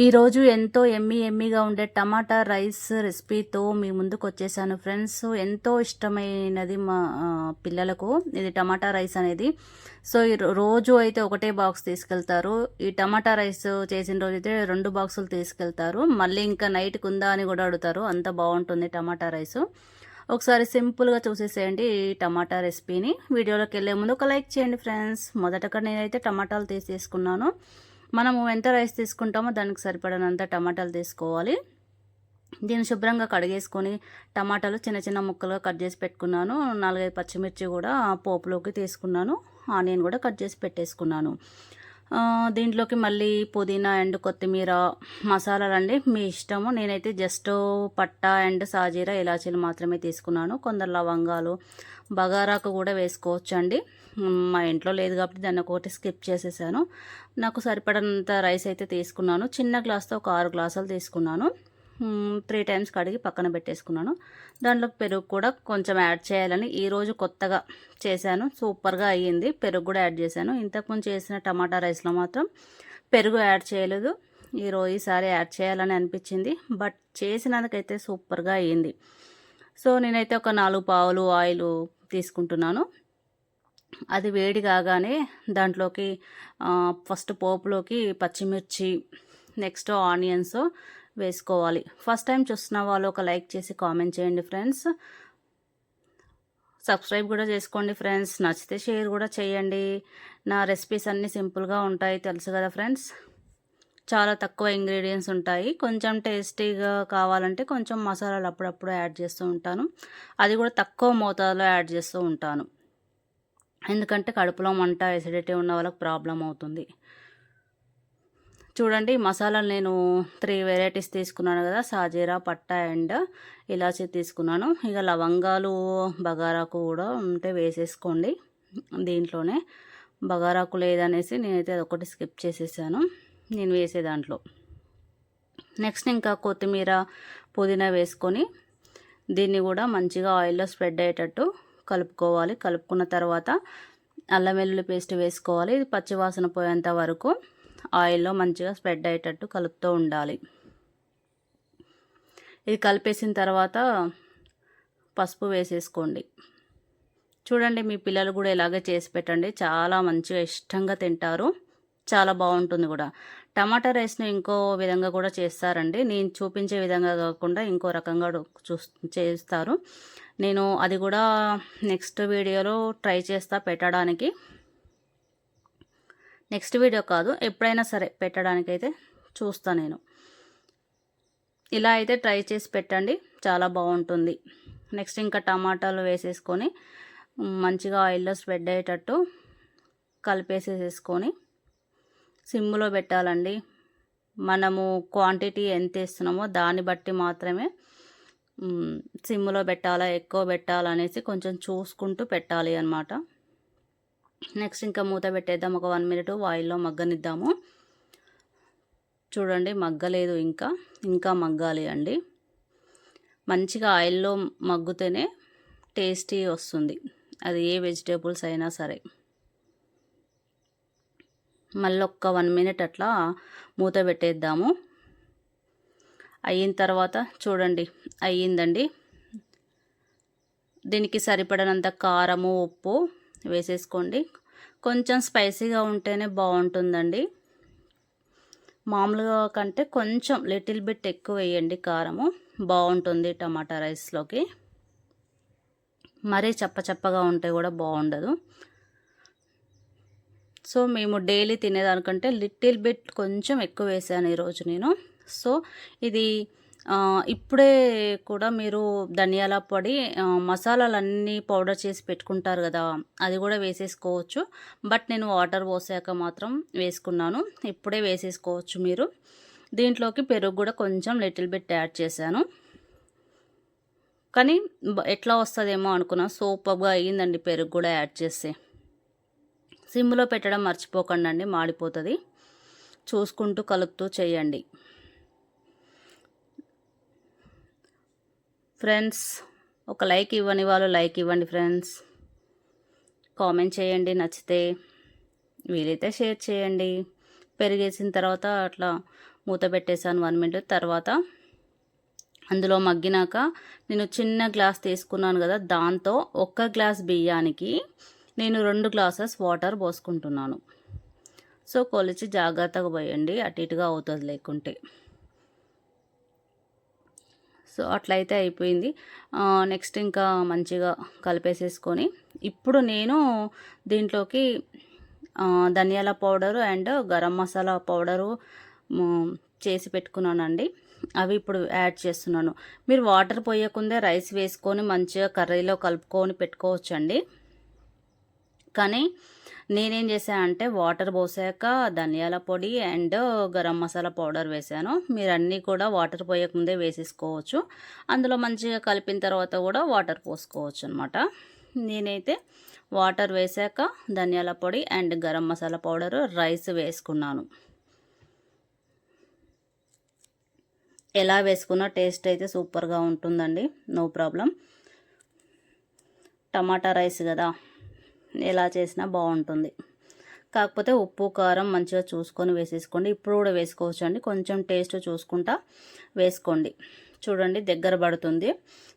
ఈరోజు ఎంతో ఎమ్మీగా ఉండే టమాటా రైస్ రెసిపీతో మీ ముందుకు వచ్చేసాను ఫ్రెండ్స్. ఎంతో ఇష్టమైనది మా పిల్లలకు ఇది టమాటా రైస్ అనేది. సో రోజు అయితే ఒకటే బాక్స్ తీసుకెళ్తారు. ఈ టమాటా రైస్ చేసిన రోజు అయితే 2 బాక్సులు తీసుకెళ్తారు. మళ్ళీ ఇంకా నైట్కి ఉందా అని కూడా అడుగుతారు. అంత బాగుంటుంది టమాటా రైస్. ఒకసారి సింపుల్గా చూసేసేయండి ఈ టమాటా రెసిపీని. వీడియోలోకి వెళ్ళే ముందు ఒక లైక్ చేయండి ఫ్రెండ్స్. మొదటగా నేనైతే టమాటాలు తీసేసుకున్నాను. మనము ఎంత రైస్ తీసుకుంటామో దానికి సరిపడినంత టమాటాలు తీసుకోవాలి. దీన్ని శుభ్రంగా కడిగేసుకొని టమాటాలు చిన్న చిన్న ముక్కలుగా కట్ చేసి పెట్టుకున్నాను. 4-5 పచ్చిమిర్చి కూడా పోపులోకి తీసుకున్నాను. ఆనియన్ కూడా కట్ చేసి పెట్టేసుకున్నాను. దీంట్లోకి మళ్ళీ పుదీనా అండ్ కొత్తిమీర మసాలాలండి మీ ఇష్టము. నేనైతే జస్ట్ పట్టా అండ్ సాజీరా ఇలాచీలు మాత్రమే తీసుకున్నాను. కొందరు లవంగాలు బగారాకు కూడా వేసుకోవచ్చు అండి. మా ఇంట్లో లేదు కాబట్టి దాన్ని ఒకటి స్కిప్ చేసేసాను. నాకు సరిపడంత రైస్ అయితే తీసుకున్నాను. చిన్న గ్లాస్తో ఒక 6 గ్లాసులు తీసుకున్నాను. 3 టైమ్స్ కడిగి పక్కన పెట్టేసుకున్నాను. దాంట్లో పెరుగు కూడా కొంచెం యాడ్ చేయాలని ఈరోజు కొత్తగా చేశాను. సూపర్గా అయ్యింది. పెరుగు కూడా యాడ్ చేశాను. ఇంతకుముందు చేసిన టమాటా రైస్లో మాత్రం పెరుగు యాడ్ చేయలేదు. ఈసారి యాడ్ చేయాలని అనిపించింది. బట్ చేసినందుకైతే సూపర్గా అయ్యింది. సో నేనైతే ఒక 4 పావులు ఆయిల్ తీసుకుంటున్నాను. అది వేడి కాగానే దాంట్లోకి ఫస్ట్ పోపులోకి పచ్చిమిర్చి, నెక్స్ట్ ఆనియన్స్ వేసుకోవాలి. ఫస్ట్ టైం చూస్తున్న వాళ్ళు ఒక లైక్ చేసి కామెంట్ చేయండి ఫ్రెండ్స్. సబ్స్క్రైబ్ కూడా చేసుకోండి ఫ్రెండ్స్. నచ్చితే షేర్ కూడా చేయండి. నా రెసిపీస్ అన్నీ సింపుల్గా ఉంటాయి తెలుసు కదా ఫ్రెండ్స్. చాలా తక్కువ ఇంగ్రీడియంట్స్ ఉంటాయి. కొంచెం టేస్టీగా కావాలంటే కొంచెం మసాలాలు అప్పుడప్పుడు యాడ్ చేస్తూ ఉంటాను. అది కూడా తక్కువ మోతాదులో యాడ్ చేస్తూ ఉంటాను. ఎందుకంటే కడుపులో మంట, ఎసిడిటీ ఉన్న వాళ్ళకి ప్రాబ్లం అవుతుంది. చూడండి మసాలాలు నేను 3 వెరైటీస్ తీసుకున్నాను కదా. సాజీరా, పట్టా అండ్ ఇలాచీ తీసుకున్నాను. ఇక లవంగాలు బగారాకు కూడా ఉంటే వేసేసుకోండి. దీంట్లోనే బగారాకు లేదనేసి నేనైతే అదొకటి స్కిప్ చేసేసాను నేను వేసే దాంట్లో. నెక్స్ట్ ఇంకా కొత్తిమీర, పుదీనా వేసుకొని దీన్ని కూడా మంచిగా ఆయిల్లో స్ప్రెడ్ అయ్యేటట్టు కలుపుకోవాలి. కలుపుకున్న తర్వాత అల్లం వెల్లుల్లి పేస్ట్ వేసుకోవాలి. ఇది పచ్చివాసన పోయేంత వరకు ఆయిల్లో మంచిగా స్ప్రెడ్ అయ్యేటట్టు కలుపుతూ ఉండాలి. ఇది కలిపేసిన తర్వాత పసుపు వేసేసుకోండి. చూడండి మీ పిల్లలు కూడా ఇలాగే చేసి పెట్టండి. చాలా మంచిగా ఇష్టంగా తింటారు. చాలా బాగుంటుంది కూడా. టమాటా రైస్ను ఇంకో విధంగా కూడా చేస్తారండి. నేను చూపించే విధంగా కాకుండా ఇంకో రకంగా చేస్తారు. నేను అది కూడా నెక్స్ట్ వీడియోలో ట్రై చేస్తా పెట్టడానికి. నెక్స్ట్ వీడియో కాదు, ఎప్పుడైనా సరే పెట్టడానికైతే చూస్తా నేను. ఇలా అయితే ట్రై చేసి పెట్టండి, చాలా బాగుంటుంది. నెక్స్ట్ ఇంకా టమాటాలు వేసేసుకొని మంచిగా ఆయిల్లో స్ప్రెడ్ అయ్యేటట్టు కలిపేసేసుకొని సిమ్లో పెట్టాలండి. మనము క్వాంటిటీ ఎంత వేస్తున్నామో దాన్ని బట్టి మాత్రమే సిమ్లో పెట్టాలా, ఎక్కువ పెట్టాలనేసి కొంచెం చూసుకుంటూ పెట్టాలి అన్నమాట. నెక్స్ట్ ఇంకా మూత పెట్టేద్దాం. ఒక 1 మినిట్ ఆయిల్లో మగ్గనిద్దాము. చూడండి మగ్గలేదు, ఇంకా మగ్గాలి అండి. మంచిగా ఆయిల్లో మగ్గుతేనే టేస్టీ వస్తుంది. అది ఏ వెజిటేబుల్స్ అయినా సరే. మళ్ళీ ఒక్క 1 మినిట్ అట్లా మూత పెట్టేద్దాము. అయిన తర్వాత చూడండి అయ్యిందండి. దీనికి సరిపడనంత కారము, ఉప్పు వేసేసుకోండి. కొంచెం స్పైసీగా ఉంటేనే బాగుంటుందండి. మామూలుగా కంటే కొంచెం లిటిల్ బిట్ ఎక్కువ వేయండి కారము, బాగుంటుంది టమాటా రైస్లోకి. మరీ చప్పగా ఉంటే కూడా బాగుండదు. సో మేము డైలీ తినేదానికంటే లిటిల్ బిట్ కొంచెం ఎక్కువ వేసాను ఈరోజు నేను. సో ఇది ఇప్పుడే కూడా మీరు ధనియాల పొడి, మసాలాలన్నీ పౌడర్ చేసి పెట్టుకుంటారు కదా, అది కూడా వేసేసుకోవచ్చు. బట్ నేను వాటర్ పోసాక మాత్రం వేసుకున్నాను. ఇప్పుడే వేసేసుకోవచ్చు మీరు. దీంట్లోకి పెరుగు కూడా కొంచెం లిటిల్ బిట్ యాడ్ చేశాను. కానీ ఎట్లా వస్తుందేమో అనుకున్నా, సూపర్గా అయ్యిందండి పెరుగు కూడా యాడ్ చేస్తే. సిమ్లో పెట్టడం మర్చిపోకండి అండి, మాడిపోతుంది. చూసుకుంటూ కలుపుతూ చేయండి ఫ్రెండ్స్. ఒక లైక్ ఇవ్వని వాళ్ళు లైక్ ఇవ్వండి ఫ్రెండ్స్. కామెంట్ చేయండి నచ్చితే, వీలైతే షేర్ చేయండి. పెరిగేసిన తర్వాత అట్లా మూత పెట్టేసాను 1 మినిట్. తర్వాత అందులో మగ్గినాక నేను చిన్న గ్లాస్ తీసుకున్నాను కదా, దాంతో 1 గ్లాస్ బియ్యానికి నేను 2 గ్లాసెస్ వాటర్ పోసుకుంటున్నాను. సో కొలిచి జాగ్రత్తగా పోయండి, అటు ఇటుగా అవుతుంది లేకుంటే. సో అట్లయితే అయిపోయింది. నెక్స్ట్ ఇంకా మంచిగా కలిపేసేసుకొని ఇప్పుడు నేను దీంట్లోకి ధనియాల powder and garam masala powder చేసి పెట్టుకున్నానండి. అవి ఇప్పుడు యాడ్ చేస్తున్నాను. మీరు వాటర్ పోయకుందే రైస్ వేసుకొని మంచిగా కర్రీలో కలుపుకొని పెట్టుకోవచ్చండి. కానీ నేనేం చేశానంటే వాటర్ పోసాక ధనియాల పొడి అండ్ గరం మసాలా పౌడర్ వేసాను. మీరు అన్నీ కూడా వాటర్ పోయకముందే వేసేసుకోవచ్చు. అందులో మంచిగా కలిపిన తర్వాత కూడా వాటర్ పోసుకోవచ్చు అనమాట. నేనైతే వాటర్ వేసాక ధనియాల పొడి and garam masala powder rice వేసుకున్నాను. ఎలా వేసుకున్నా టేస్ట్ అయితే సూపర్గా ఉంటుందండి, నో ప్రాబ్లం. టమాటా రైస్ కదా, ఎలా చేసినా బాగుంటుంది. కాకపోతే ఉప్పు కారం మంచిగా చూసుకొని వేసేసుకోండి. ఇప్పుడు కూడా వేసుకోవచ్చు అండి, కొంచెం టేస్ట్ చూసుకుంటా వేసుకోండి. చూడండి దగ్గర పడుతుంది.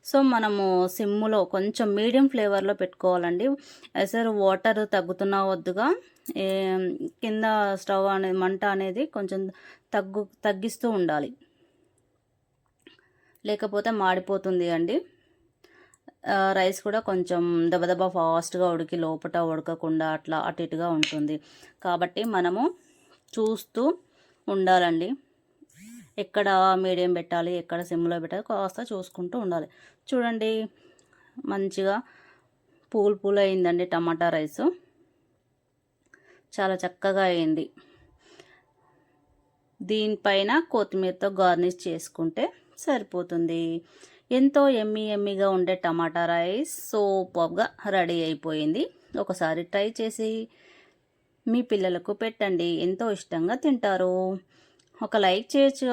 సో మనము సిమ్ములో కొంచెం మీడియం ఫ్లేవర్లో పెట్టుకోవాలండి. అసలు వాటర్ తగ్గుతున్నా వద్దుగా కింద స్టవ్ అనేది మంట అనేది కొంచెం తగ్గిస్తూ ఉండాలి, లేకపోతే మాడిపోతుంది అండి. రైస్ కూడా కొంచెం దబదబా ఫాస్ట్గా ఉడికి లోపల ఉడకకుండా అట్లా అటు ఇటుగా ఉంటుంది. కాబట్టి మనము చూస్తూ ఉండాలండి, ఎక్కడ మీడియం పెట్టాలి, ఎక్కడ సిమ్లో పెట్టాలి, కాస్త చూసుకుంటూ ఉండాలి. చూడండి మంచిగా పూలు అయిందండి టమాటా రైసు, చాలా చక్కగా అయింది. దీనిపైన కొత్తిమీరతో గార్నిష్ చేసుకుంటే సరిపోతుంది. ఎంతో ఎమ్మీగా ఉండే టమాటా రైస్ సూపర్గా రెడీ అయిపోయింది. ఒకసారి ట్రై చేసి మీ పిల్లలకు పెట్టండి, ఎంతో ఇష్టంగా తింటారు. ఒక లైక్ చేయొచ్చు.